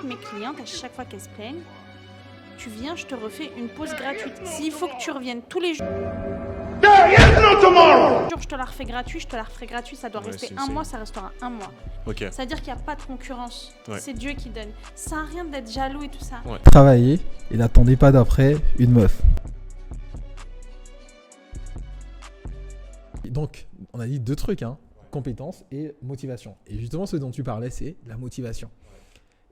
toutes mes clientes, à chaque fois qu'elles se plaignent, tu viens, je te refais une pause gratuite. S'il faut que tu reviennes tous les jours, je te la refais gratuit, ça doit rester un mois, ça restera un mois. Ok. C'est-à-dire qu'il n'y a pas de concurrence, Ouais. c'est Dieu qui donne. Ça sert à rien d'être jaloux et tout ça. Ouais. Travailler et n'attendez pas d'après une meuf. Donc, on a dit 2 trucs, hein, compétence et motivation. Et justement, ce dont tu parlais, c'est la motivation.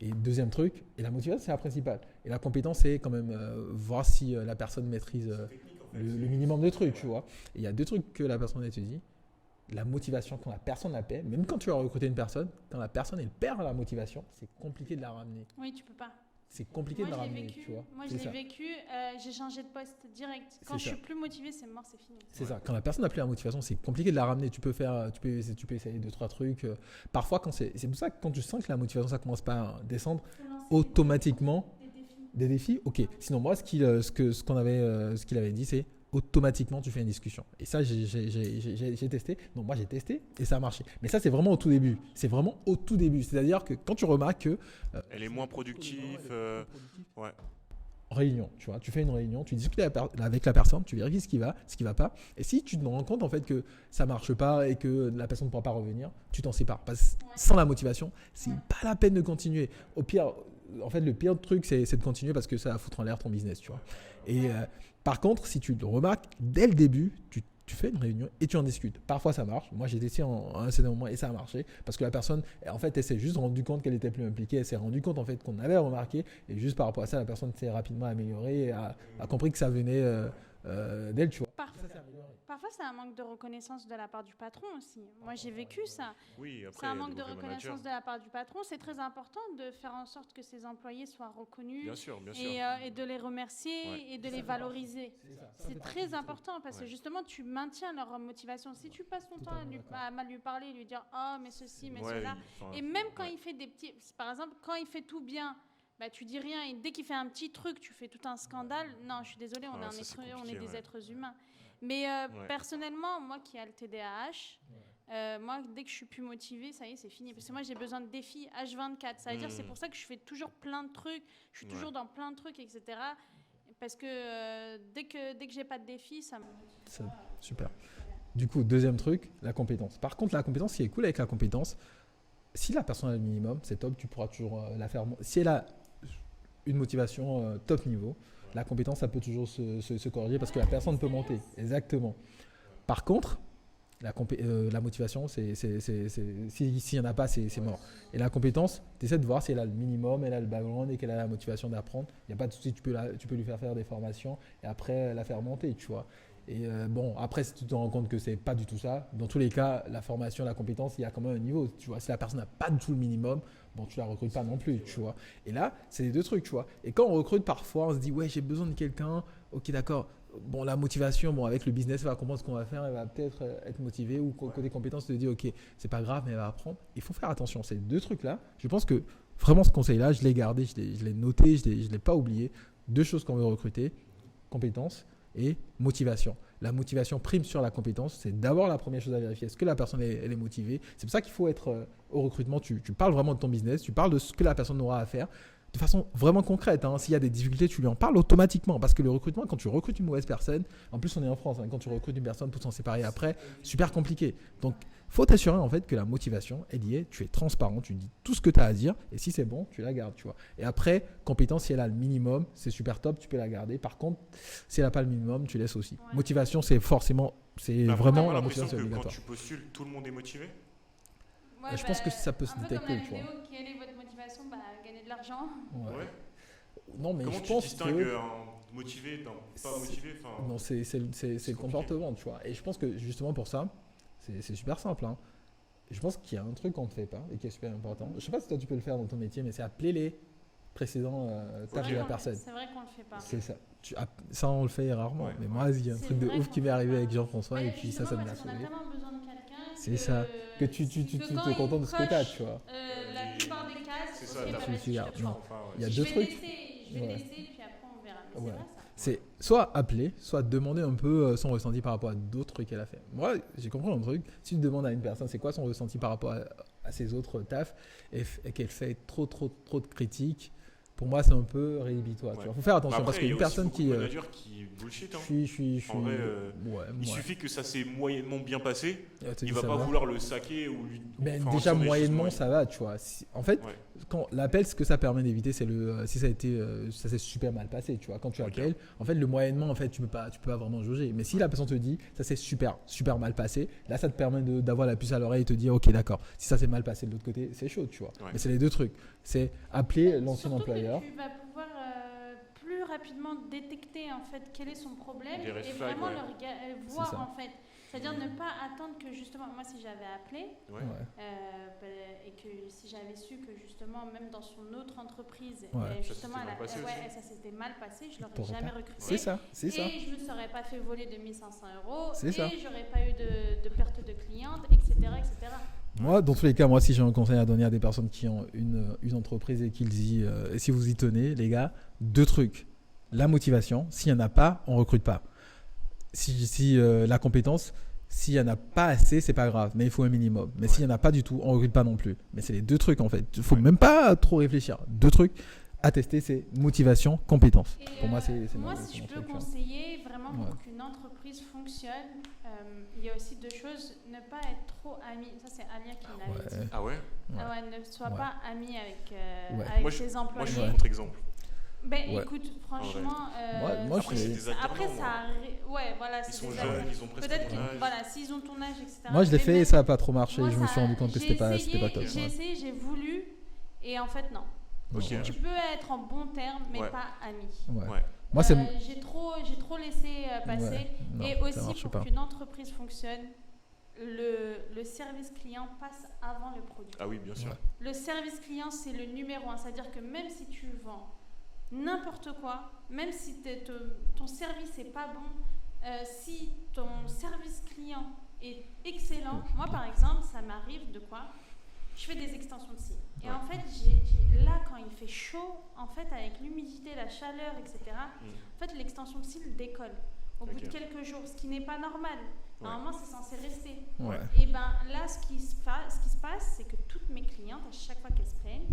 Et deuxième truc, et la motivation, c'est la principale. Et la compétence, c'est quand même voir si la personne maîtrise le minimum de trucs, tu vois. Et il y a 2 trucs que la personne elle te dit. La motivation, quand la personne la paie, même quand tu as recruté une personne, quand la personne elle perd la motivation, c'est compliqué de la ramener. Oui, tu peux pas. C'est compliqué de la ramener, vécu, tu vois. Moi, je C'est l'ai ça. vécu, j'ai changé de poste direct. Quand C'est je ça. suis plus motivée, c'est mort, c'est fini. C'est ça. Quand la personne n'a plus la motivation, c'est compliqué de la ramener. Tu peux essayer 2-3 trucs. Parfois, c'est pour ça que quand tu sens que la motivation ça commence pas à descendre, automatiquement des défis. Ok. Sinon moi, ce qu'il avait dit, c'est automatiquement tu fais une discussion. Et ça, j'ai testé. Donc moi, j'ai testé et ça a marché. Mais ça, c'est vraiment au tout début. C'est vraiment au tout début. C'est-à-dire que quand tu remarques que Elle est moins productive. Ouais. réunion, tu vois, tu fais une réunion, tu discutes avec la personne, tu vérifies ce qui va pas, et si tu te rends compte en fait que ça marche pas et que la personne ne pourra pas revenir, tu t'en sépares. Parce que sans la motivation, c'est pas la peine de continuer. Au pire, en fait, le pire truc, c'est de continuer parce que ça va foutre en l'air ton business, tu vois. Et par contre, si tu le remarques dès le début, tu fais une réunion et tu en discutes. Parfois, ça marche. Moi, j'ai testé à un certain moment et ça a marché parce que la personne, en fait, elle s'est juste rendue compte qu'elle était plus impliquée. Elle s'est rendue compte en fait qu'on avait remarqué et juste par rapport à ça, la personne s'est rapidement améliorée et a compris que ça venait d'elle, tu vois. Parfois, c'est un manque de reconnaissance de la part du patron aussi. Moi, j'ai vécu ça. Oui, après, C'est un manque de le vrai reconnaissance manager. de la part du patron. C'est très important de faire en sorte que ses employés soient reconnus Bien sûr. et de les remercier et de les valoriser. C'est très important parce que justement, tu maintiens leur motivation. Si tu passes ton temps à mal lui parler, lui dire « Oh, mais ceci, mais cela », et même quand il fait des petits… Par exemple, quand il fait tout bien, bah, tu dis rien et dès qu'il fait un petit truc, tu fais tout un scandale. Non, je suis désolée, on est des êtres humains. Mais personnellement, moi qui ai le TDAH, moi, dès que je suis plus motivée, ça y est, c'est fini. Parce que moi, j'ai besoin de défis H24. Ça veut dire c'est pour ça que je fais toujours plein de trucs. Je suis toujours dans plein de trucs, etc. Parce que dès que j'ai pas de défi, ça me… Super. Du coup, deuxième truc, la compétence. Par contre, la compétence, ce qui est cool avec la compétence, si la personne a le minimum, c'est top, tu pourras toujours la faire. Si elle a une motivation top niveau, la compétence, ça peut toujours se corriger parce que la personne peut monter. Exactement. Par contre, la motivation, s'il n'y en a pas, c'est mort. Et la compétence, tu essaies de voir si elle a le minimum, elle a le background et qu'elle a la motivation d'apprendre. Il n'y a pas de souci, tu peux lui faire des formations et après la faire monter, tu vois. Et bon, après, si tu te rends compte que c'est pas du tout ça, dans tous les cas, la formation, la compétence, il y a quand même un niveau. Tu vois, si la personne n'a pas du tout le minimum, bon, tu la recrutes pas non plus, tu vois. Et là, c'est les 2 trucs, tu vois. Et quand on recrute, parfois, on se dit, ouais, j'ai besoin de quelqu'un. Ok, d'accord. Bon, la motivation, bon, avec le business, elle va comprendre ce qu'on va faire, elle va peut-être être motivée ou côté compétences, te dit, ok, c'est pas grave, mais elle va apprendre. Il faut faire attention. Ces 2 trucs-là, je pense que vraiment ce conseil-là, je l'ai gardé, je l'ai noté, je l'ai pas oublié. 2 choses qu'on veut recruter, compétences et motivation. La motivation prime sur la compétence. C'est d'abord la première chose à vérifier. Est-ce que la personne elle est motivée? C'est pour ça qu'il faut être au recrutement. Tu parles vraiment de ton business. Tu parles de ce que la personne aura à faire de façon vraiment concrète. S'il y a des difficultés, tu lui en parles automatiquement. Parce que le recrutement, quand tu recrutes une mauvaise personne, en plus on est en France, quand tu recrutes une personne pour s'en séparer après, super compliqué. Donc, il faut t'assurer en fait que la motivation est liée, tu es transparent, tu dis tout ce que tu as à dire et si c'est bon, tu la gardes, tu vois. Et après, compétence, si elle a le minimum, c'est super top, tu peux la garder. Par contre, si elle n'a pas le minimum, tu laisses aussi. Ouais. Motivation, c'est vraiment la motivation, c'est que obligatoire. quand tu postules, tout le monde est motivé. Ouais, Je pense que ça peut se détecter, tu vois. Quelle est votre motivation? Gagner de l'argent. Ouais. Non, mais Comment je tu pense distingues que un motivé d'un pas motivé? non, c'est le comportement, tu vois. Et je pense que justement pour ça, c'est super simple. Je pense qu'il y a un truc qu'on ne fait pas et qui est super important. Je ne sais pas si toi tu peux le faire dans ton métier, mais c'est appeler les précédents tâches de la personne. C'est vrai qu'on le fait pas. C'est ça. Ça, on le fait rarement. Ouais. Mais moi, il y a un C'est truc de vrai ouf qu'on qui m'est le arrivé fait avec pas. Jean-François et puis ça me l'a parce qu'on a sauvé. tellement besoin de quelqu'un. C'est ça. Que tu te contentes de ce que tu as, tu vois. La plupart des cas, C'est ça, ok, la bah, solution. vas-y, je te Non. prends. Il y a Je 2 vais trucs. tester, puis après on verra. Mais Ouais. c'est vrai ça. C'est soit appeler, soit demander un peu son ressenti par rapport à d'autres trucs qu'elle a fait. Moi, j'ai compris un truc. Si tu demandes à une personne, c'est quoi son ressenti par rapport à ses autres tafs et qu'elle fait trop de critiques, pour moi, c'est un peu rédhibitoire. Il faut faire attention parce qu'une personne qui. Il y a aussi beaucoup de managers qui bullshit. Hein. Je suis. En vrai, il suffit que ça s'est moyennement bien passé. Il va pas vouloir le saquer ou lui. Mais déjà, moyennement, ça va, tu vois. En fait, quand l'appel, ce que ça permet d'éviter, c'est si ça s'est super mal passé, tu vois. Quand tu appelles, en fait, le moyennement, en fait, tu peux pas vraiment jauger. Mais si la personne te dit, ça s'est super mal passé, là, ça te permet d'avoir la puce à l'oreille et te dire, ok, d'accord. Si ça s'est mal passé de l'autre côté, c'est chaud, tu vois. Mais c'est les deux trucs. C'est appeler l'ancien employeur. Tu vas pouvoir plus rapidement détecter en fait quel est son problème et vraiment voir en fait. C'est-à-dire ne pas attendre que justement, moi si j'avais appelé et que si j'avais su que justement même dans son autre entreprise, justement ça s'était mal passé, je l'aurais jamais recruté. C'est ça. Et je ne me serais pas fait voler 2500 €. C'est ça. Et j'aurais pas eu de perte de clientes, etc. Moi, dans tous les cas, si j'ai un conseil à donner à des personnes qui ont une entreprise et qu'ils si vous y tenez, les gars, 2 trucs. La motivation, s'il n'y en a pas, on ne recrute pas. Si la compétence, s'il n'y en a pas assez, c'est pas grave, mais il faut un minimum. Mais s'il n'y en a pas du tout, on ne recrute pas non plus. Mais c'est les 2 trucs en fait. Il ne faut même pas trop réfléchir. 2 trucs à tester, c'est motivation, compétence. Et pour moi, c'est moi, si je peux conseiller vraiment pour qu'une entreprise fonctionne, il y a aussi 2 choses. Ne pas être trop ami. Ça, c'est Alia qui l'avait dit. Ah ouais. Ne sois pas ami avec tes employés. Moi, je suis un contre-exemple. Écoute, franchement, après, c'est des alternants, ils sont jeunes, ils ont presque peut-être ton âge. s'ils ont ton âge, etc. Moi, je l'ai fait et ça n'a pas trop marché. Je me suis rendu compte que c'était pas top. J'ai essayé, j'ai voulu, et en fait, non. Tu peux être en bon terme, mais pas ami. Moi, c'est j'ai trop laissé passer. Et aussi, pour qu'une entreprise fonctionne, le service client passe avant le produit. Ah oui, bien sûr. Le service client, c'est le numéro 1. C'est-à-dire que même si tu vends n'importe quoi, même si ton service n'est pas bon, si ton service client est excellent, moi par exemple, ça m'arrive de quoi ? Je fais des extensions de cils. Et en fait, là, quand il fait chaud, en fait, avec l'humidité, la chaleur, etc., en fait, l'extension de cils décolle au bout de quelques jours, ce qui n'est pas normal. Normalement, c'est censé rester. Et bien là, ce qui se passe, c'est que toutes mes clientes, à chaque fois qu'elles se plaignent,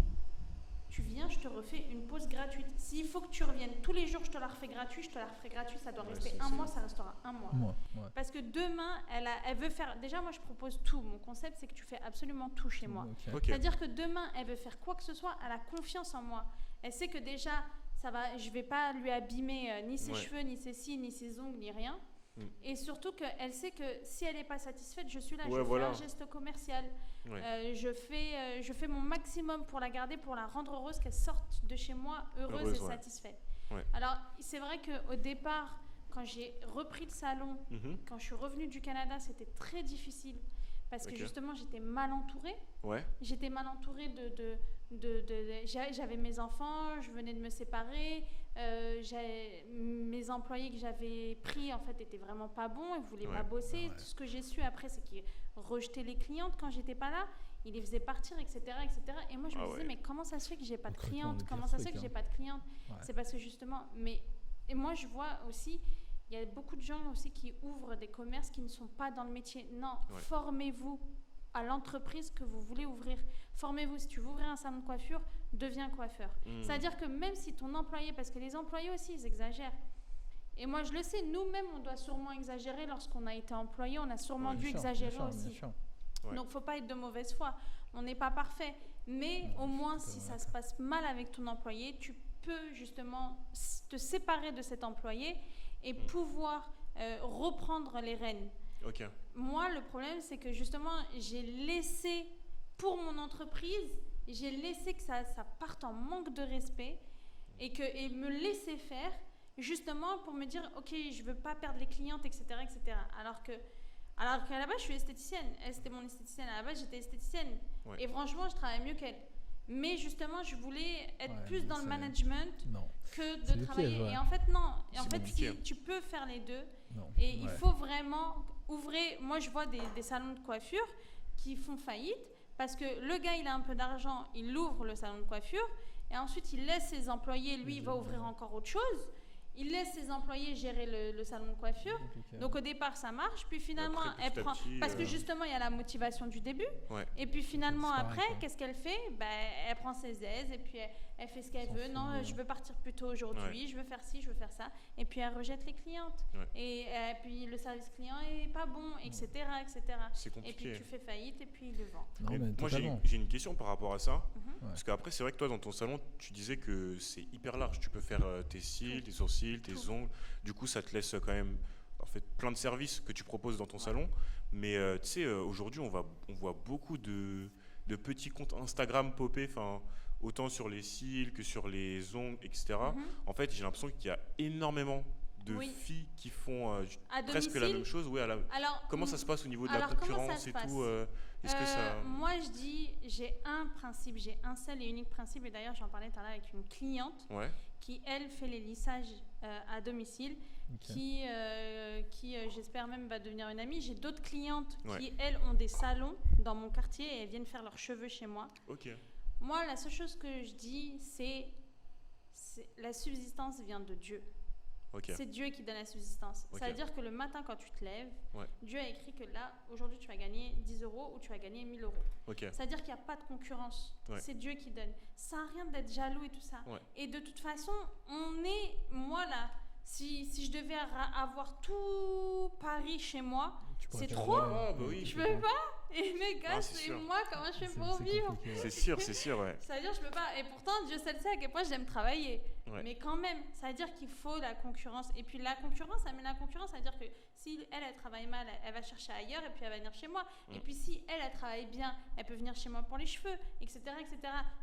tu viens, je te refais une pause gratuite. S'il faut que tu reviennes tous les jours, je te la refais gratuit, ça doit rester un mois, ça restera un mois. Parce que demain, elle veut faire... Déjà, moi, je propose tout. Mon concept, c'est que tu fais absolument tout chez moi. C'est-à-dire que demain, elle veut faire quoi que ce soit, elle a confiance en moi. Elle sait que déjà, je ne vais pas lui abîmer ni ses cheveux, ni ses cils, ni ses ongles, ni rien. Et surtout qu'elle sait que si elle n'est pas satisfaite, je suis là, je fais un geste commercial. Je fais mon maximum pour la garder, pour la rendre heureuse, qu'elle sorte de chez moi heureuse et satisfaite. Alors, c'est vrai qu'au départ, quand j'ai repris le salon, quand je suis revenue du Canada, c'était très difficile parce que justement, j'étais mal entourée. J'étais mal entourée j'avais mes enfants, je venais de me séparer. Mes employés que j'avais pris en fait étaient vraiment pas bons, ils voulaient pas bosser. Tout ce que j'ai su après, c'est qu'ils rejetaient les clientes quand j'étais pas là, ils les faisaient partir, etc. Et moi je me disais mais comment ça se fait que j'ai pas de clientes, c'est parce que justement, et moi je vois aussi, il y a beaucoup de gens aussi qui ouvrent des commerces qui ne sont pas dans le métier. Non, formez-vous à l'entreprise que vous voulez ouvrir. Formez-vous. Si tu veux ouvrir un salon de coiffure, deviens coiffeur. C'est-à-dire que même si ton employé, parce que les employés aussi, ils exagèrent. Et moi, je le sais, nous-mêmes, on doit sûrement exagérer lorsqu'on a été employé. On a sûrement dû exagérer aussi. Donc, il ne faut pas être de mauvaise foi. On n'est pas parfait. Mais au moins, si ça se passe mal avec ton employé, tu peux justement te séparer de cet employé et pouvoir reprendre les rênes. Moi, le problème, c'est que justement, j'ai laissé pour mon entreprise, j'ai laissé que ça parte en manque de respect et me laisser faire justement pour me dire, ok, je veux pas perdre les clientes, etc. Alors qu'à la base, je suis esthéticienne. Elle, c'était mon esthéticienne. À la base, j'étais esthéticienne. Et franchement, je travaille mieux qu'elle. Mais justement, je voulais être plus dans le management que de travailler. Et en fait, non. Et en fait, tu peux faire les deux. Il faut vraiment ouvrir. Moi, je vois des salons de coiffure qui font faillite parce que le gars, il a un peu d'argent, il ouvre le salon de coiffure et ensuite, il laisse ses employés. Lui, il va ouvrir encore autre chose. il laisse ses employés gérer le salon de coiffure. Donc au départ ça marche, puis finalement elle prend parce que justement il y a la motivation du début. Et puis finalement après qu'est-ce qu'elle fait? Elle prend ses aises et puis elle fait ce qu'elle veut. Non, je veux partir plus tôt aujourd'hui, je veux faire ci, je veux faire ça. Et puis elle rejette les clientes. Et puis le service client est pas bon, etc. C'est compliqué. Et puis tu fais faillite et puis ils le vendent. Moi j'ai une question par rapport à ça. Parce qu'après c'est vrai que toi dans ton salon tu disais que c'est hyper large. Tu peux faire tes cils, tes sourcils, tes ongles. Du coup ça te laisse quand même en fait plein de services que tu proposes dans ton salon. Mais tu sais aujourd'hui on voit beaucoup de petits comptes Instagram popper. Autant sur les cils que sur les ongles, etc. En fait, j'ai l'impression qu'il y a énormément de filles qui font presque la même chose. Alors, comment ça se passe au niveau de la concurrence et tout Est-ce que ça... Moi, je dis, j'ai un principe, j'ai un seul et unique principe. Et d'ailleurs, j'en parlais tout à l'heure avec une cliente qui, elle, fait les lissages à domicile, qui j'espère même, va devenir une amie. J'ai d'autres clientes qui, elles, ont des salons dans mon quartier et elles viennent faire leurs cheveux chez moi. Moi, la seule chose que je dis, c'est la subsistance vient de Dieu. C'est Dieu qui donne la subsistance. Ça veut dire que le matin, quand tu te lèves, Dieu a écrit que là, aujourd'hui, tu vas gagner 10 € ou tu vas gagner 1000 €. Ça veut dire qu'il n'y a pas de concurrence. C'est Dieu qui donne. Ça n'a rien d'être jaloux et tout ça. Et de toute façon, moi là, si je devais avoir tout Paris chez moi, c'est trop. Je peux pas. Et mes gars, c'est moi, comment je fais pour vivre? C'est sûr, ouais. Ça veut dire que je peux pas. Et pourtant, Dieu sait à quel point j'aime travailler. Mais quand même, ça veut dire qu'il faut la concurrence. Et puis la concurrence, ça veut dire que si elle travaille mal, elle va chercher ailleurs et puis elle va venir chez moi. Et puis si elle travaille bien, elle peut venir chez moi pour les cheveux, etc.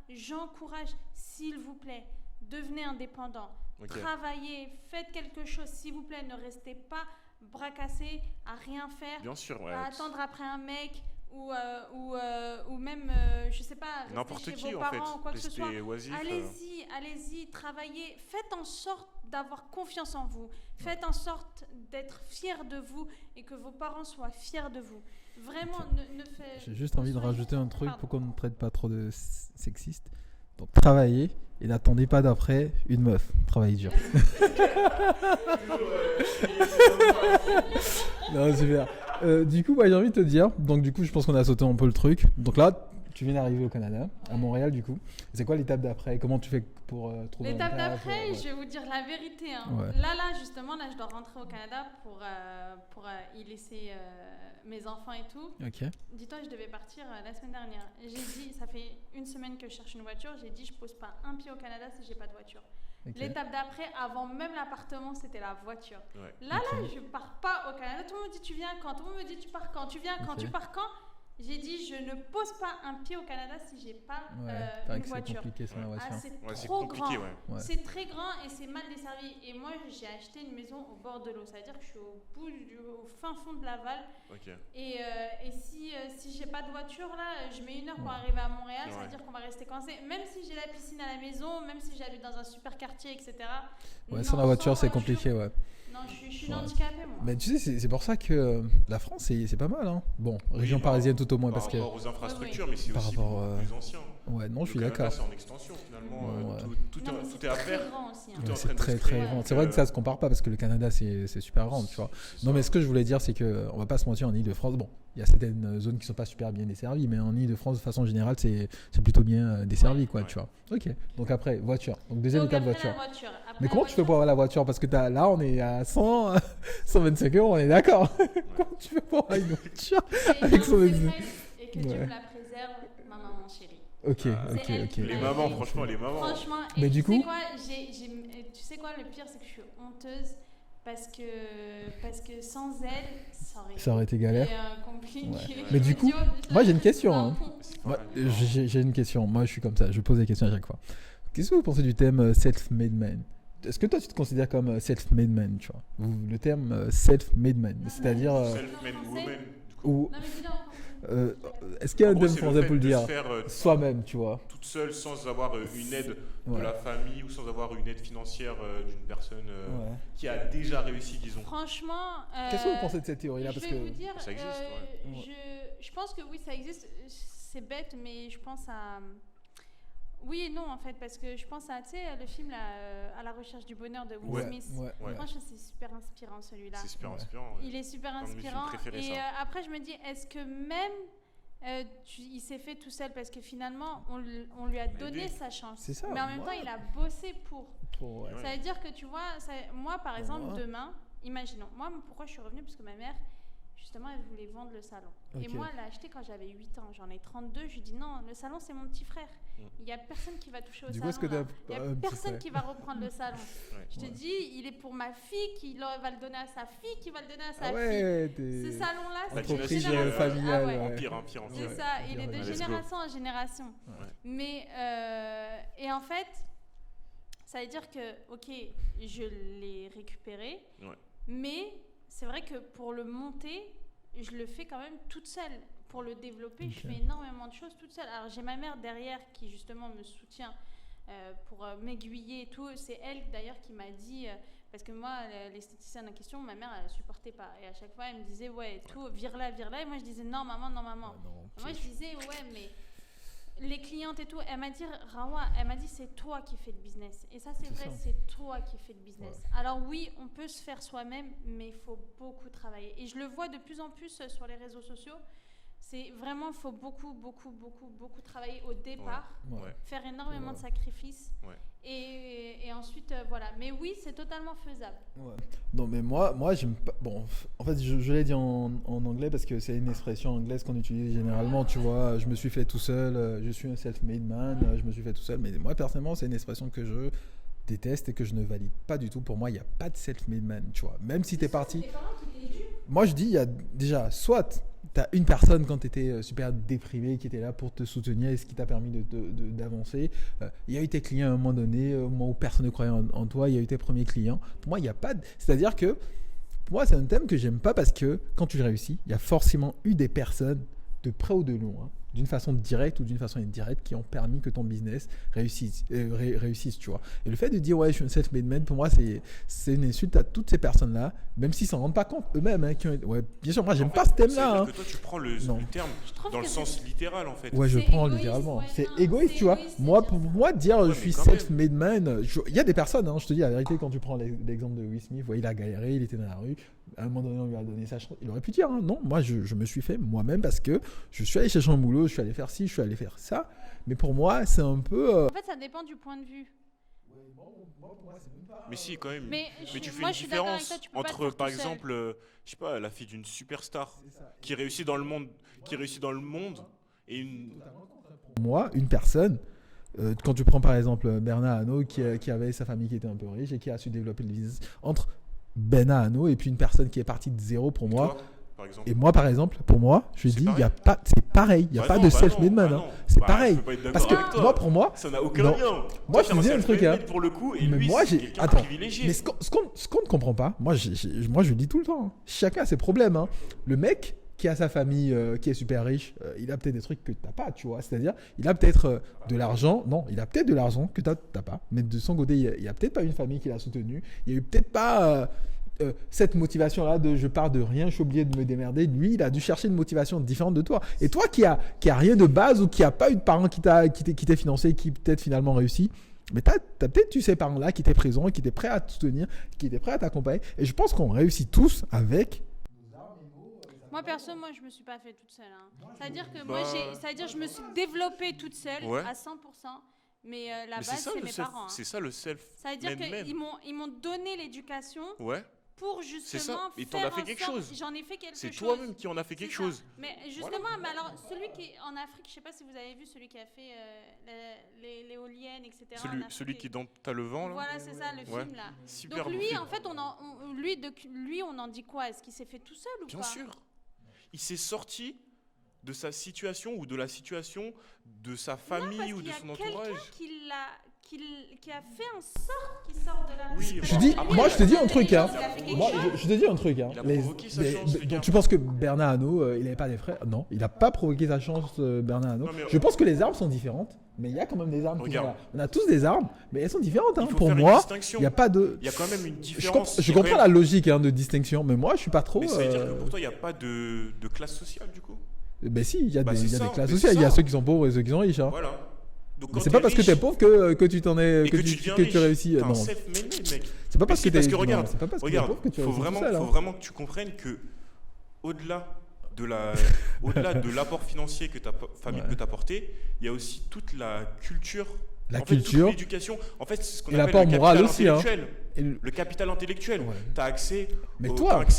J'encourage, s'il vous plaît, devenez indépendant. Travaillez, faites quelque chose, s'il vous plaît, ne restez pas bras cassés à rien faire. Bien sûr, à attendre après un mec ou même, je sais pas, rester chez vos parents ou quoi que ce soit. Allez-y, travaillez. Faites en sorte d'avoir confiance en vous. Faites en sorte d'être fiers de vous et que vos parents soient fiers de vous. Vraiment, ne faites... J'ai juste envie de rajouter un truc pour qu'on ne traite pas trop de sexiste. Donc, travaillez et n'attendez pas d'après une meuf. Travaillez dur. Non, super. Du coup, j'ai envie de te dire, donc du coup, je pense qu'on a sauté un peu le truc. Donc là, tu viens d'arriver au Canada, à Montréal, du coup. C'est quoi l'étape d'après? Comment tu fais pour trouver l'étape d'après? Je vais vous dire la vérité. Là, justement, je dois rentrer au Canada pour y laisser mes enfants et tout. Dis-toi, je devais partir la semaine dernière. J'ai dit, ça fait une semaine que je cherche une voiture. J'ai dit, je pose pas un pied au Canada si j'ai pas de voiture. L'étape d'après, avant même l'appartement, c'était la voiture. Là, je pars pas au Canada. Tout le monde me dit, tu viens quand? Tout le monde me dit, tu pars quand? Tu viens quand? Tu pars quand? J'ai dit, je ne pose pas un pied au Canada si j'ai pas une voiture. C'est compliqué, ça, la voiture. C'est trop grand. C'est très grand et c'est mal desservi. Et moi, j'ai acheté une maison au bord de l'eau. Ça veut dire que je suis au fin fond de Laval. Et si j'ai pas de voiture, là, je mets 1 heure pour arriver à Montréal. Ça veut dire qu'on va rester coincé. Même si j'ai la piscine à la maison, même si j'habite dans un super quartier, etc. Sans la voiture, c'est compliqué, Non, je suis handicapée, moi. Mais tu sais, c'est pour ça que la France, c'est pas mal. Bon, région parisienne tout au moins. Par rapport aux infrastructures, mais c'est aussi plus ancien. Non, je suis d'accord. C'est en extension, finalement. Tout est à faire. C'est très grand. C'est vrai que ça se compare pas parce que le Canada, c'est super grand, tu vois. Non, mais ce que je voulais dire, c'est qu'on va pas se mentir, en Île-de-France, bon, il y a certaines zones qui sont pas super bien desservies, mais en Île-de-France, de façon générale, c'est plutôt bien desservi, quoi, tu vois. Donc après, voiture. Donc deuxième étape, voiture. Mais comment tu fais pour avoir la voiture? Parce que là, on est à 125 €, on est d'accord. Comment tu fais pour avoir une voiture avec son examen? Et que Dieu me la préserve, ma maman chérie. Ok. Les mamans, franchement. Mais du coup, tu sais quoi, le pire, c'est que je suis honteuse parce que sans elle, ça aurait été galère. Compliqué. Mais du coup, moi j'ai une question. J'ai une question. Moi, je suis comme ça. Je pose des questions à chaque fois. Qu'est-ce que vous pensez du thème self-made man? Est-ce que toi tu te considères comme self-made man, tu vois? Le terme self-made man, c'est-à-dire self-made woman. Ou est-ce qu'il y a un thème français pour le dire? Soi-même, tu vois. Toute seule, sans avoir une aide de la famille ou sans avoir une aide financière d'une personne qui a déjà réussi, disons. Franchement, qu'est-ce que vous pensez de cette théorie-là? Parce que vous dire, ça existe. Je pense que oui, ça existe. C'est bête, mais je pense Oui et non en fait, parce que je pense à le film là, À la recherche du bonheur de Will Smith. Franchement, c'est super inspirant celui-là. C'est super inspirant. Il est super inspirant. Et après, je me dis, est-ce que même il s'est fait tout seul parce que finalement, on lui a donné sa chance. C'est ça. Mais en même temps, il a bossé pour. Ça veut dire que tu vois, moi par exemple, demain, imaginons, moi pourquoi je suis revenue, parce que ma mère. Justement, elle voulait vendre le salon. Et moi, elle l'a acheté quand j'avais 8 ans. J'en ai 32. Je lui dis non, le salon, c'est mon petit frère. Il n'y a personne qui va toucher au salon. Il n'y a personne qui va reprendre le salon. Je te dis, il est pour ma fille, qui va le donner à sa fille, qui va le donner à sa fille. Ce salon-là, c'est de génération familiale. Empire. C'est ça, il est de génération en génération. Mais, et en fait, ça veut dire que, ok, je l'ai récupéré, mais... C'est vrai que pour le monter, je le fais quand même toute seule. Pour le développer, je fais énormément de choses toute seule. Alors j'ai ma mère derrière qui justement me soutient pour m'aiguiller et tout. C'est elle d'ailleurs qui m'a dit, parce que moi, l'esthéticienne en question, ma mère, elle ne supportait pas. Et à chaque fois, elle me disait, tout, vire-la. Et moi, je disais, non, maman. Moi, je disais, mais... Les clientes et tout, elle m'a dit, Rawa, c'est toi qui fais le business. Et ça, c'est vrai, c'est toi qui fais le business. Alors oui, on peut se faire soi-même, mais il faut beaucoup travailler. Et je le vois de plus en plus sur les réseaux sociaux. C'est vraiment, il faut beaucoup travailler au départ, faire énormément de sacrifices. Et ensuite, voilà. Mais oui, c'est totalement faisable. Non, mais moi j'aime pas. Bon, en fait, je l'ai dit en anglais parce que c'est une expression anglaise qu'on utilise généralement. Tu vois, je me suis fait tout seul, je suis un self-made man, je me suis fait tout seul. Mais moi, personnellement, c'est une expression que je déteste et que je ne valide pas du tout. Pour moi, il n'y a pas de self-made man, tu vois. Même si tu es parti. Moi, je dis, il y a déjà, soit tu as une personne quand tu étais super déprimé qui était là pour te soutenir et ce qui t'a permis d'avancer. Il y a eu tes clients à un moment donné, au moment où personne ne croyait en toi, il y a eu tes premiers clients. Pour moi, il n'y a pas de... C'est-à-dire que, pour moi, c'est un thème que j'aime pas parce que quand tu réussis, il y a forcément eu des personnes de près ou de loin, d'une façon directe ou d'une façon indirecte, qui ont permis que ton business réussisse, tu vois. Et le fait de dire, je suis un self-made man, pour moi, c'est une insulte à toutes ces personnes-là, même s'ils s'en rendent pas compte eux-mêmes. Bien sûr, moi, j'aime pas ce thème-là. Que toi, tu prends le terme dans le sens littéral, en fait. Ouais, je prends littéralement. C'est égoïste, tu vois. Moi, pour moi, dire je suis self-made man, il y a des personnes, je te dis la vérité, quand tu prends l'exemple de Will Smith, il a galéré, il était dans la rue. À un moment donné, on lui a donné sa chance. Il aurait pu dire, non, moi, je me suis fait moi-même parce que je suis allé chercher un boulot, je suis allé faire ci, je suis allé faire ça. Mais pour moi, c'est un peu... En fait, ça dépend du point de vue. Mais si, quand même. Mais tu fais une différence entre, par exemple, je sais pas, la fille d'une superstar qui réussit dans le monde, et une... Pour moi, une personne... quand tu prends par exemple Bernard Arnault qui avait sa famille qui était un peu riche et qui a su développer le business, entre Bernard Arnault et puis une personne qui est partie de zéro, pour moi, et moi par exemple, pour moi, je dis il y a pas, c'est pareil, il y a pas de self-made man, c'est pareil, parce que moi, pour moi, ça n'a aucun lien. Moi, je te dis un truc, pour le coup, et lui, moi, c'est quelqu'un de privilégié. Mais ce qu'on ne comprend pas, moi je le dis tout le temps, chacun a ses problèmes. Le mec qui a sa famille qui est super riche, il a peut-être des trucs que tu n'as pas, tu vois. C'est-à-dire, il a peut-être de l'argent. Non, il a peut-être de l'argent que tu n'as pas. Mais de son côté, il n'y a peut-être pas une famille qui l'a soutenu. Il n'y a eu peut-être pas cette motivation-là de je pars de rien, je suis obligé de me démerder. Lui, il a dû chercher une motivation différente de toi. Et toi qui a rien de base ou qui n'a pas eu de parents qui t'ait financé, qui peut-être finalement réussi, mais tu as peut-être eu ces parents-là qui étaient présents, qui étaient prêts à te soutenir, qui étaient prêts à t'accompagner. Et je pense qu'on réussit tous avec... Moi, perso, je me suis pas fait toute seule. C'est-à-dire que je me suis développée toute seule à 100%. Mais la base, c'est mes parents. C'est ça le self. Ça veut dire qu'ils m'ont donné l'éducation pour justement et t'en as fait quelque chose. J'en ai fait quelque chose. C'est toi-même qui en as fait quelque chose. Mais justement, alors, celui qui est en Afrique, je sais pas si vous avez vu celui qui a fait l'éolienne, etc. Celui qui est dans T'as le vent, là. Voilà, c'est ça, le film, là. Super. Donc lui, en fait, on en dit quoi? Est-ce qu'il s'est fait tout seul ou pas? Bien sûr. Il s'est sorti de sa situation ou de la situation de sa famille ou de son entourage. Qui a fait en sorte qu'il sorte de la... Oui, je te dis un truc. Je te dis un truc. Il a provoqué sa chance. Tu penses que Bernard Arnault, il n'avait pas des frères? Non, il n'a pas provoqué sa chance, Bernard Arnault. Je pense que les armes sont différentes. Mais il y a quand même des armes. On a tous des armes, mais elles sont différentes. Pour moi, il n'y a pas de... Il y a quand même une différence. Je comprends la logique de distinction, mais moi, je suis pas trop... Mais ça veut dire que pour toi, il n'y a pas de classe sociale, du coup? Ben si, il y a des classes sociales. Il y a ceux qui sont pauvres et ceux qui sont riches. Voilà. Mais c'est pas parce que t'es pauvre que tu t'en es que tu réussis. T'es un self-made mec. C'est pas parce que t'es regarde, que tu faut vraiment que tu comprennes que au-delà de l'apport financier que ta famille peut t'apporter, il y a aussi toute la culture. Toute l'éducation. En fait, c'est ce qu'on appelle le capital intellectuel. Le capital intellectuel. Tu as accès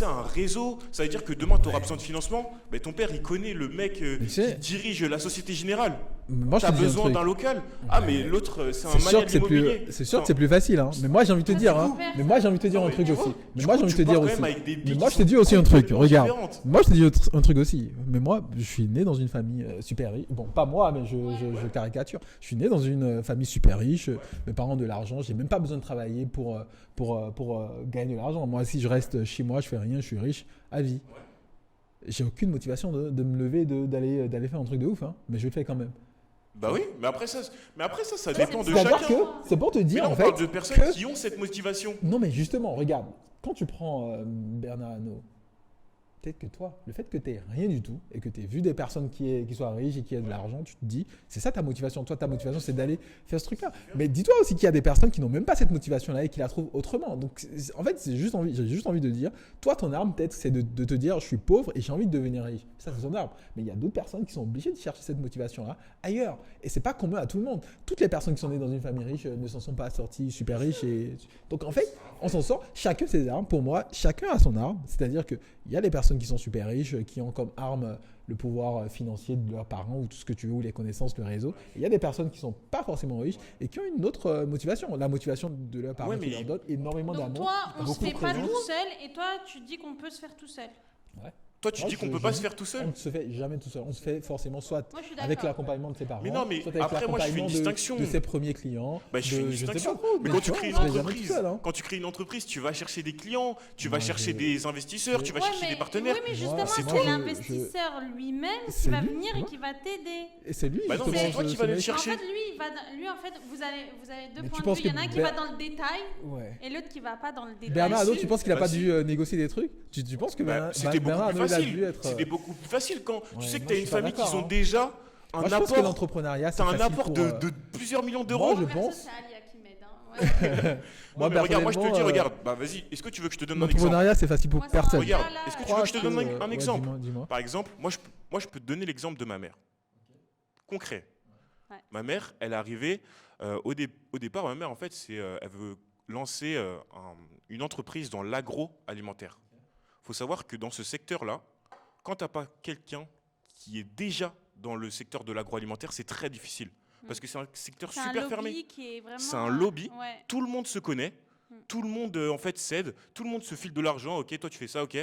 à un réseau. Ça veut dire que demain, tu auras besoin de financement. Mais ton père, il connaît le mec qui dirige la Société Générale. Tu as besoin d'un local. Mais l'autre, c'est un mania de l'immobilier. C'est sûr que c'est plus facile. Mais moi, j'ai envie de te dire. Mais moi, j'ai envie de te dire un truc aussi. Mais moi, j'ai envie de te dire aussi. Mais moi, je te dis aussi un truc. Regarde. Moi, je te dis un truc aussi. Mais moi, je suis né dans une famille super riche. Bon, pas moi, mais je caricature. Je suis né dans une famille super riche. Mes parents ont de l'argent. J'ai même pas besoin de travailler pour gagner de l'argent. Moi, si je reste chez moi, je fais rien, je suis riche à vie. J'ai aucune motivation de me lever, d'aller faire un truc de ouf. Mais je le fais quand même. Bah oui, mais après ça dépend de chacun. C'est pour te dire, on parle de personnes qui ont cette motivation. Non, mais justement, regarde, quand tu prends Bernard Arnault, peut-être que toi, le fait que tu n'aies rien du tout et que tu aies vu des personnes qui soient riches et qui aient de l'argent, tu te dis, c'est ça ta motivation. Toi, ta motivation, c'est d'aller faire ce truc-là. Mais dis-toi aussi qu'il y a des personnes qui n'ont même pas cette motivation-là et qui la trouvent autrement. Donc, en fait, j'ai juste envie de dire, toi, ton arme, peut-être, c'est de te dire, je suis pauvre et j'ai envie de devenir riche. Ça, c'est ton arme. Mais il y a d'autres personnes qui sont obligées de chercher cette motivation-là ailleurs. Et c'est pas commun à tout le monde. Toutes les personnes qui sont nées dans une famille riche ne s'en sont pas sorties super riches. Donc, en fait, on s'en sort. Chacun ses armes. Pour moi, chacun a son arme. C'est-à-dire qu'il y a des personnes qui sont super riches, qui ont comme arme le pouvoir financier de leurs parents ou tout ce que tu veux, ou les connaissances, le réseau. Et il y a des personnes qui ne sont pas forcément riches et qui ont une autre motivation. La motivation de leurs parents qui leur donne énormément d'amour. Donc toi, on ne se fait pas tout seul et toi, tu dis qu'on peut se faire tout seul. Ouais. Toi, tu dis qu'on ne peut pas se faire tout seul. On ne se fait jamais tout seul. On se fait forcément soit avec l'accompagnement de ses parents, mais non, mais soit avec après, moi, je fais une distinction de ses premiers clients. Je fais une distinction. Mais quand tu crées une entreprise, tu vas chercher des clients, tu vas chercher des investisseurs, tu vas chercher des partenaires. Oui, mais justement, c'est l'investisseur lui-même qui va venir et qui va t'aider. Et c'est lui. Non, c'est toi qui vas aller le chercher. En fait, lui, en fait, vous avez deux points de vue. Il y en a un qui va dans le détail et l'autre qui ne va pas dans le détail. Bernard Arnault, tu penses qu'il n'a pas dû négocier des trucs? Tu penses que Bernard Arnault a dû être... C'était beaucoup plus facile quand tu sais que tu as une famille qui sont déjà un apport. L'entrepreneuriat, c'est un apport de plusieurs millions d'euros. Moi, je pense. C'est Alia qui m'aide. Moi, regarde, moi je te dis, regarde, vas-y, est-ce que tu veux que je te donne un exemple? L'entrepreneuriat, c'est facile pour personne. Regarde, est-ce que tu veux que je te donne un exemple? Par exemple, moi je peux te donner l'exemple de ma mère. Concret. Ma mère, elle est arrivée, au départ, ma mère, en fait, elle veut lancer une entreprise dans l'agroalimentaire. Il faut savoir que dans ce secteur-là, quand tu n'as pas quelqu'un qui est déjà dans le secteur de l'agroalimentaire, c'est très difficile. Parce que c'est un secteur super fermé. C'est un lobby. Tout le monde se connaît. Tout le monde en fait s'aide. Tout le monde se file de l'argent. Ok, toi tu fais ça, ok.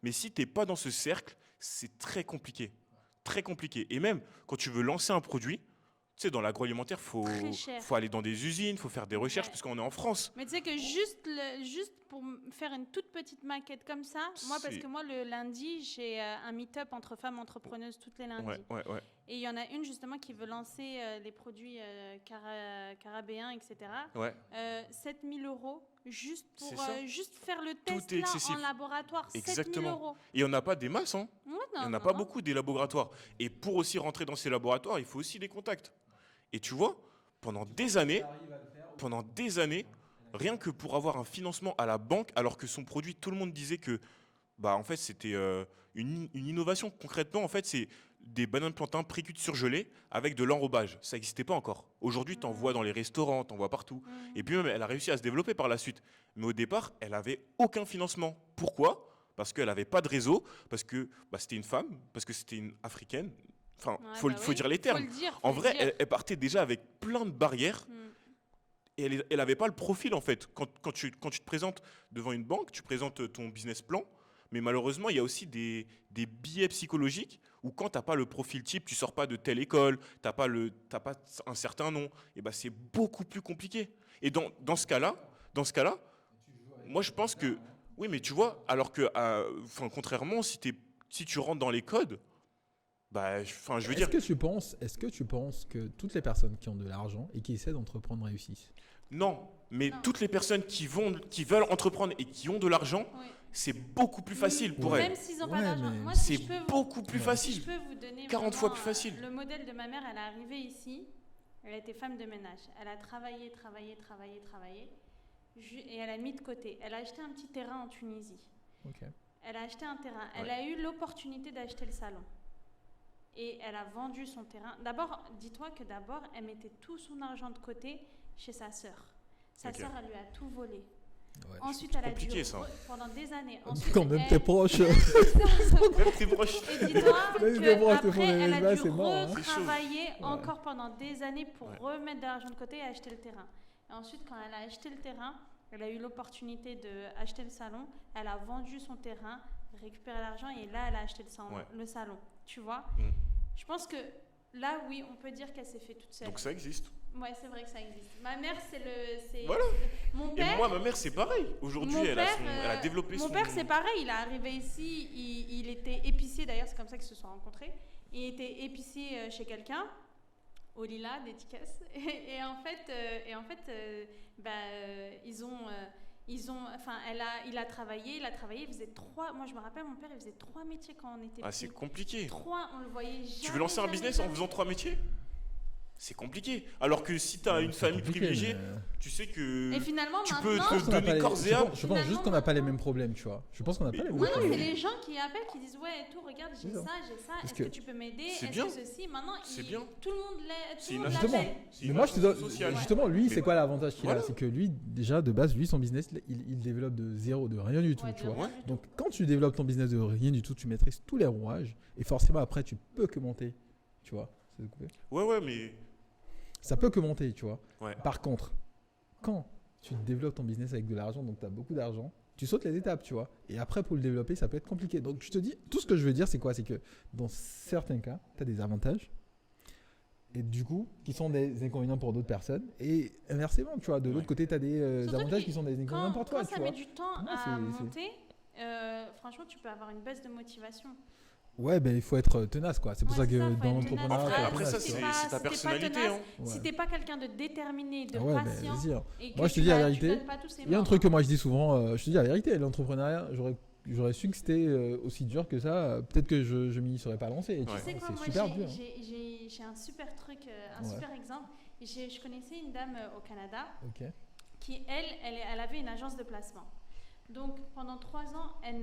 Mais si tu n'es pas dans ce cercle, c'est très compliqué. Très compliqué. Et même quand tu veux lancer un produit, tu sais, dans l'agroalimentaire, faut aller dans des usines, il faut faire des recherches, parce qu'on est en France. Mais tu sais que juste pour faire une toute petite maquette comme ça, parce que moi, le lundi, j'ai un meet-up entre femmes entrepreneuses toutes les lundis. Ouais. Et il y en a une, justement, qui veut lancer les produits carabéens, etc. 7 000 € juste pour faire le test là, en laboratoire. Exactement. 7 000 €. Et on n'a pas des masses, hein. Il n'y en a pas beaucoup des laboratoires. Et pour aussi rentrer dans ces laboratoires, il faut aussi des contacts. Et tu vois, pendant des années, rien que pour avoir un financement à la banque, alors que son produit, tout le monde disait que, en fait, c'était une innovation. Concrètement, en fait, c'est des bananes plantains pré-cuites surgelées avec de l'enrobage. Ça n'existait pas encore. Aujourd'hui, tu en vois dans les restaurants, tu en vois partout. Et puis même, elle a réussi à se développer par la suite. Mais au départ, elle n'avait aucun financement. Pourquoi ? Parce qu'elle n'avait pas de réseau, parce que c'était une femme, parce que c'était une africaine. Enfin, faut dire les termes. En vrai, elle partait déjà avec plein de barrières. Et elle n'avait pas le profil, en fait. Quand tu te présentes devant une banque, tu présentes ton business plan. Mais malheureusement, il y a aussi des biais psychologiques où quand tu n'as pas le profil type, tu ne sors pas de telle école, tu n'as pas un certain nom, et c'est beaucoup plus compliqué. Et dans ce cas-là, moi, je pense que... Oui, mais tu vois, alors que, contrairement, si tu rentres dans les codes, je veux dire... Est-ce que tu penses que toutes les personnes qui ont de l'argent et qui essaient d'entreprendre réussissent? Non, mais toutes les personnes qui veulent entreprendre et qui ont de l'argent, c'est beaucoup plus facile pour elles. Même s'ils n'ont pas d'argent. Moi, beaucoup plus facile. Je peux vous donner 40 fois plus facile. Le modèle de ma mère, elle est arrivée ici. Elle a été femme de ménage. Elle a travaillé. Et elle a mis de côté. Elle a acheté un petit terrain en Tunisie. Ok. Elle a acheté un terrain. Elle a eu l'opportunité d'acheter le salon. Et elle a vendu son terrain. D'abord, dis-toi que elle mettait tout son argent de côté chez sa sœur. Sa sœur, elle lui a tout volé. Ouais, ensuite, elle a dû pendant des années. Ensuite, quand même t'es proche. Même t'es proche. Et dis-toi qu'après, elle a dû retravailler encore pendant des années pour remettre de l'argent de côté et acheter le terrain. Et ensuite, quand elle a acheté le terrain, elle a eu l'opportunité d'acheter le salon. Elle a vendu son terrain, récupéré l'argent et là, elle a acheté le salon. Tu vois Je pense que là, oui, on peut dire qu'elle s'est fait toute seule. Donc ça existe. Ouais, c'est vrai que ça existe. Ma mère, Voilà. Mon père, et moi, ma mère, c'est pareil. Aujourd'hui, elle a développé mon père, c'est pareil. Il est arrivé ici, il était épicier. D'ailleurs, c'est comme ça qu'ils se sont rencontrés. Il était épicier chez quelqu'un, au Lila, dédicace. Et en fait, il a travaillé, il faisait 3. Moi, je me rappelle, mon père, il faisait 3 métiers quand on était petits. Ah, c'est compliqué. 3, on le voyait jamais. Tu veux lancer un business en faisant 3 métiers ? C'est compliqué. Alors que si tu as une famille privilégiée, tu sais que et finalement, tu peux te donner corps et âme. Je pense juste qu'on n'a pas les mêmes problèmes, tu vois. Je pense qu'on n'a pas les mêmes problèmes. Non, c'est les gens qui appellent, qui disent ouais, tout, regarde, j'ai ça. Est-ce que tu peux m'aider ? Est-ce que ceci ? Maintenant, tout le monde l'appelle. Mais moi, je te donne. Justement, lui, c'est quoi l'avantage qu'il a ? C'est que lui, déjà, de base, lui, son business, il développe de zéro, de rien du tout, tu vois. Donc, quand tu développes ton business de rien du tout, tu maîtrises tous les rouages. Et forcément, après, tu peux que monter, tu vois. Ouais, mais. Ça peut que monter, tu vois. Ouais. Par contre, quand tu développes ton business avec de l'argent, donc tu as beaucoup d'argent, tu sautes les étapes, tu vois. Et après, pour le développer, ça peut être compliqué. Donc, je te dis, tout ce que je veux dire, c'est quoi ? C'est que dans certains cas, tu as des avantages. Et du coup, qui sont des inconvénients pour d'autres personnes. Et inversement, tu vois, de l'autre côté, tu as des avantages qui sont des inconvénients pour toi. Quand ça met du temps à monter, franchement, tu peux avoir une baisse de motivation. Ouais, ben il faut être tenace, quoi. C'est pour ça que dans l'entrepreneuriat. Après, ça, c'est ta personnalité. Si t'es pas quelqu'un de déterminé, de patient, et que moi, je te dis la vérité. Il y a un truc que moi je dis souvent. Je te dis la vérité. L'entrepreneuriat, j'aurais su que c'était aussi dur que ça. Peut-être que je m'y serais pas lancé. Tu sais quoi, moi, j'ai un super truc, super exemple. Je connaissais une dame au Canada qui, elle avait une agence de placement. Donc, pendant 3 ans, elle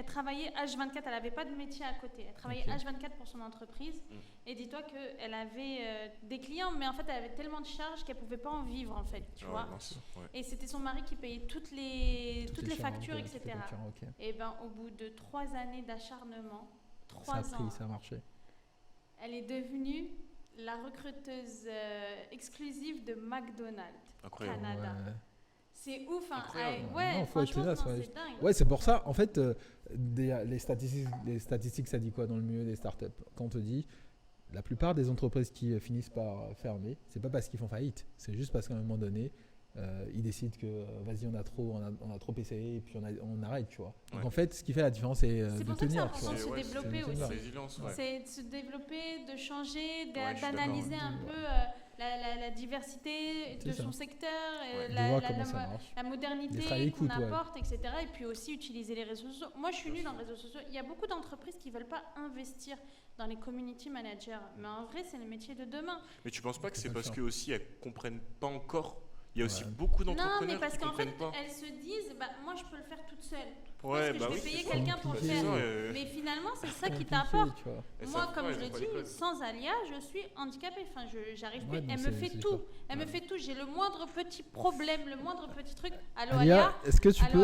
travaillait H24, elle n'avait pas de métier à côté. Elle travaillait H24 pour son entreprise. Et dis-toi qu'elle avait des clients, mais en fait, elle avait tellement de charges qu'elle ne pouvait pas en vivre, en fait, tu vois. Et c'était son mari qui payait toutes les factures, etc. Et bien, au bout de 3 années d'acharnement, 3 ans, ça a marché. Elle est devenue la recruteuse exclusive de McDonald's Canada. Ouais. C'est ouf, hein. Franchement, c'est dingue. Ouais, c'est pour ça, en fait, les statistiques, ça dit quoi dans le milieu des startups ? Quand on te dit, la plupart des entreprises qui finissent par fermer, c'est pas parce qu'ils font faillite, c'est juste parce qu'à un moment donné, ils décident que vas-y, on a trop essayé et puis on arrête, tu vois. Donc en fait, ce qui fait la différence, c'est de tenir. C'est pour ça que c'est important de se développer aussi. C'est de se développer, de changer, d'analyser un peu la diversité de son secteur, la modernité qu'on apporte, etc. Et puis aussi utiliser les réseaux sociaux. Moi, je suis nulle en réseaux sociaux. Il y a beaucoup d'entreprises qui ne veulent pas investir dans les community managers. Mais en vrai, c'est le métier de demain. Mais tu ne penses pas que c'est parce qu'elles ne comprennent pas encore ? Il y a aussi beaucoup d'entrepreneurs qui ne comprennent pas. Non, mais parce qu'en fait, elles se disent, moi, je peux le faire toute seule. Ouais, je vais payer quelqu'un pour le faire. Mais finalement, c'est ça qui t'apporte. Moi, comme je le dis, sans Alia, je suis handicapée. Enfin, j'arrive plus. Elle me fait tout. Elle me fait tout. J'ai le moindre petit problème, le moindre petit truc. Allô, Alia, est-ce que tu peux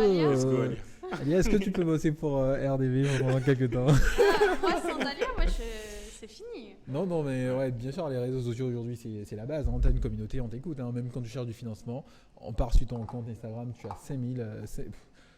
Alia, est-ce que tu peux bosser pour RDV pendant quelques temps? Moi, sans Alia, c'est fini. Non, mais ouais, bien sûr, les réseaux sociaux aujourd'hui, c'est la base. Hein. Tu as une communauté, on t'écoute. Hein. Même quand tu cherches du financement, on part sur ton compte Instagram, tu as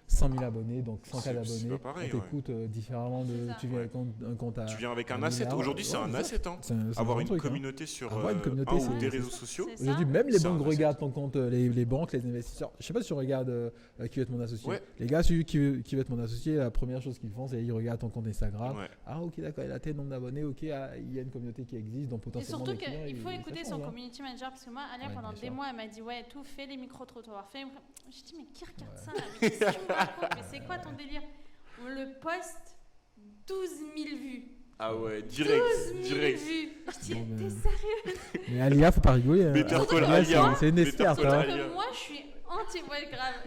100 000 abonnés, donc 100 000 abonnés. Pareil, on t'écoute différemment. Tu viens avec un compte à. Tu viens avec un asset. Aujourd'hui, c'est un asset. Hein. Avoir une communauté sur ou des réseaux sociaux. Aujourd'hui, même les banques regardent ton compte, les banques, les investisseurs. Je sais pas si tu regardes qui veut être mon associé. Ouais. Les gars, celui qui veut être mon associé, la première chose qu'ils font, c'est qu'ils regardent ton compte Instagram. Ouais. Ah, ok, d'accord, il a tel nombre d'abonnés. Ok, il y a une communauté qui existe, donc potentiellement. Et surtout qu'il faut écouter son community manager, parce que moi, Alia, pendant des mois, elle m'a dit ouais, tout fait les micro-trottoirs. J'ai dit mais qui regarde ça là? Mais qu'est-ce que tu me racontes? Mais c'est quoi ton délire? On le poste 12 000 vues. Ah ouais, direct. 12 000 vues. Je dis, t'es sérieux? Mais Alia, faut pas rigoler. Better call Alia. C'est une experte. Better call Hein. Alia. Moi, je suis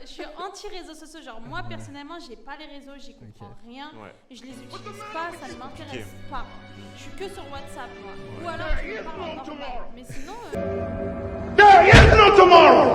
je suis anti-réseaux sociaux. Genre, moi, personnellement, j'ai pas les réseaux, j'y comprends rien. Ouais. Je les utilise pas, ça ne m'intéresse pas. Je suis que sur WhatsApp, moi. Ou alors, je me parle en normal. Mais sinon. There is no tomorrow!